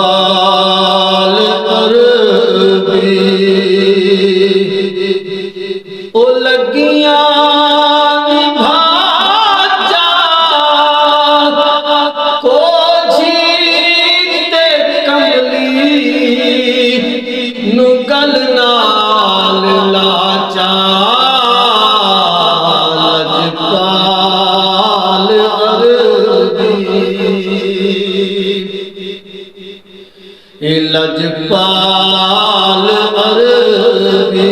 लजपाल अरबी ओ लगिया भाचा को जीते कमली नुगल नाल लाचा लजपाल लजपाल अरबी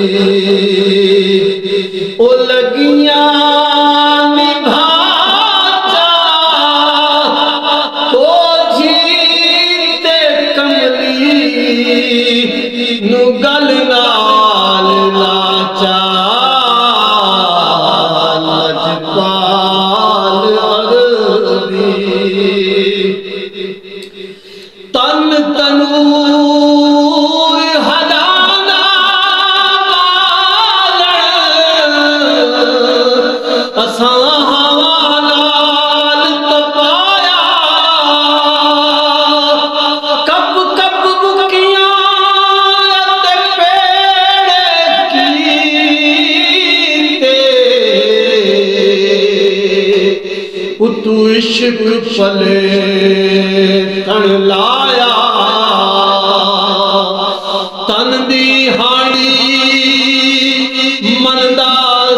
ओ लगिया भाचा को जीते कमली नुगल नाल लाचा लजपाल अरबी तन तनू हदाना असां हवालाल तपाया कब कब बुकियां ते पेड़ कीते उतु इश्क पले तन लाया तन दी हाड़ी मनदा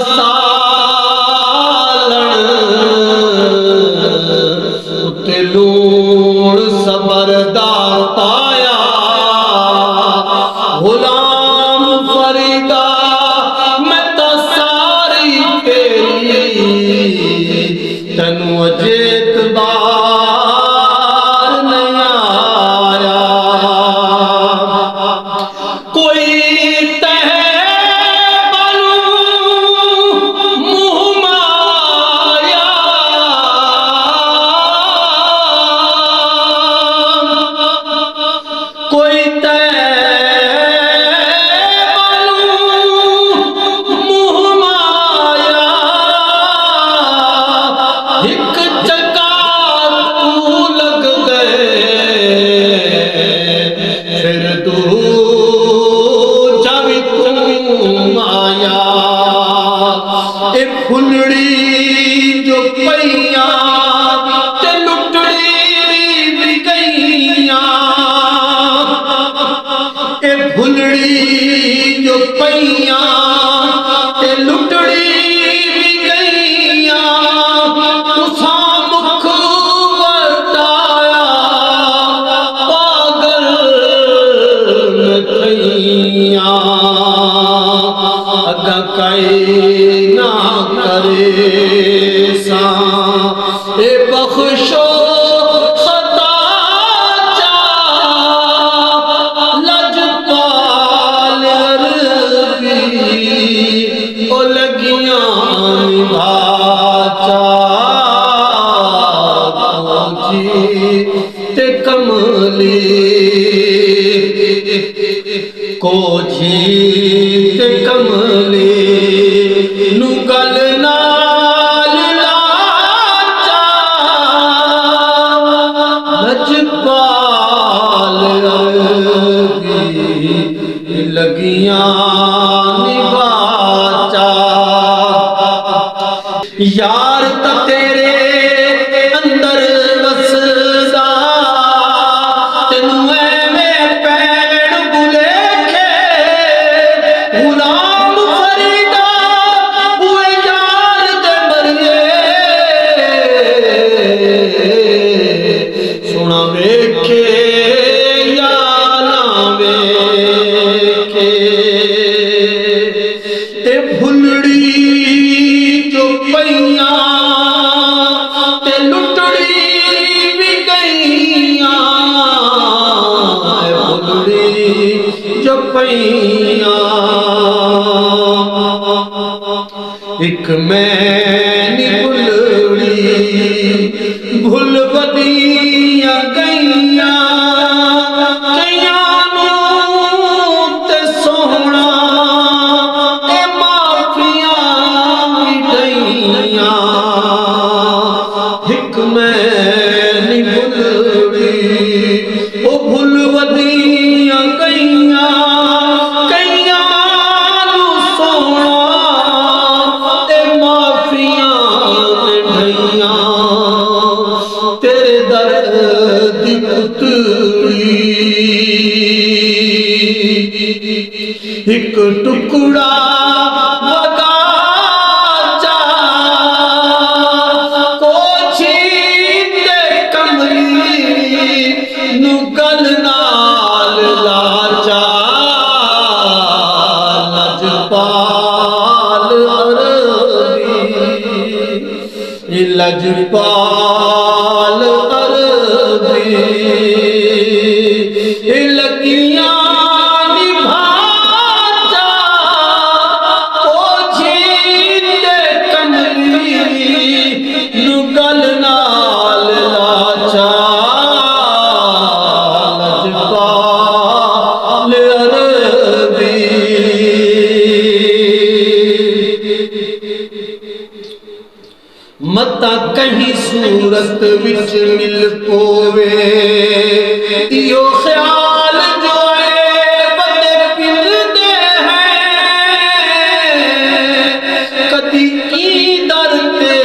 सालन उते लूण सबरदा ताया गुलाम फरीदा मैं तो सारी तेरी तनु अजेत बार नहीं आया कोई तह बनू मुँह माया कोई तह बनू मुँह माया एक चका तू लग गए फिर तू जब तू आया ए फुलड़ी जो पैया ते लुटड़ी भी गईया ए फुलड़ी जो पैया ते लुटड़ी भी गईया तुसा मुख वरताया पागल थैया अगा कई ना करे सा ए बख्शो खता चा लजपाल अरबी ओ लगियां भाचा ते कमली को जीते कमली नुगल नाल लाचा लजपाल अरबी लगियां भाचा यार त तेरे अंदर वसदा तेनू एवें पैण बुलेखे गुलाम फरीदा हुए यार दे मरिए सुना वेखे या ना वेखे ते फुलड़ी जो पैया ते लुटड़ी भी गईया फुलड़ी जो पैया एक मैनी फुलड़ी भुल बदिया गईया कईया ते सोहना ए माफिया गईया एक टुकड़ा वगाचा को छींदे कमली नुगल नाल लाचा लजपाल अरबी लजपाल अरबी लगियां निभाचा ओ छींदे कमली नुगल नाल लाचा लजपाल अरबी मता कहीं सूरत विच मिल पोवे इयो ख्याल जो है बंदे पिलदे हैं कदी ई दरते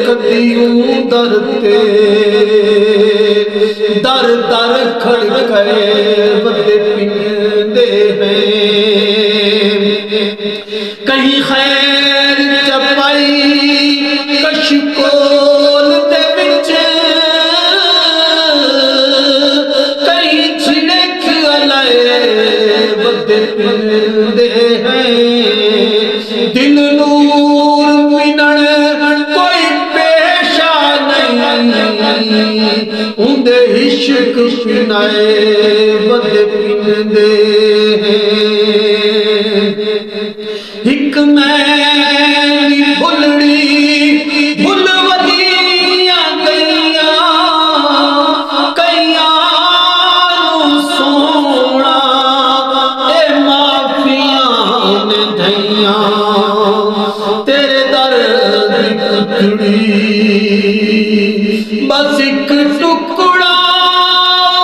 कदी ऊ दरते दर दर खड़काए बंदे पिलदे हैं कहीं खैर चपाई कशकोल दे विच कई छिड़क अलाए बदे पिंदे हैं दिल नूर मिनण कोई पेशा नहीं उंदे इश्क पिनाए बदे पिंदे हैं एक मैनी भुलड़ी भुलवदियां गईयां कईयां सोना ए माफियां ने धैयां तेरे दर दी टुकड़ी बस एक टुकड़ा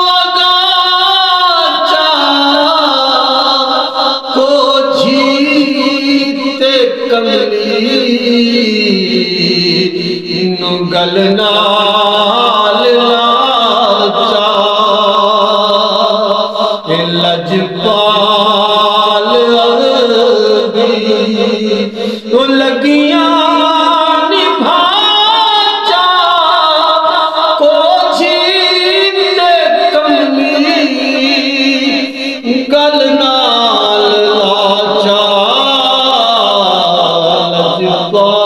वगाचा को छींदे कमली नुगल नाल लाचा लजपाल अरबी लगियां निभाचा को छींदे कमली गल नाल लाचा लजपाल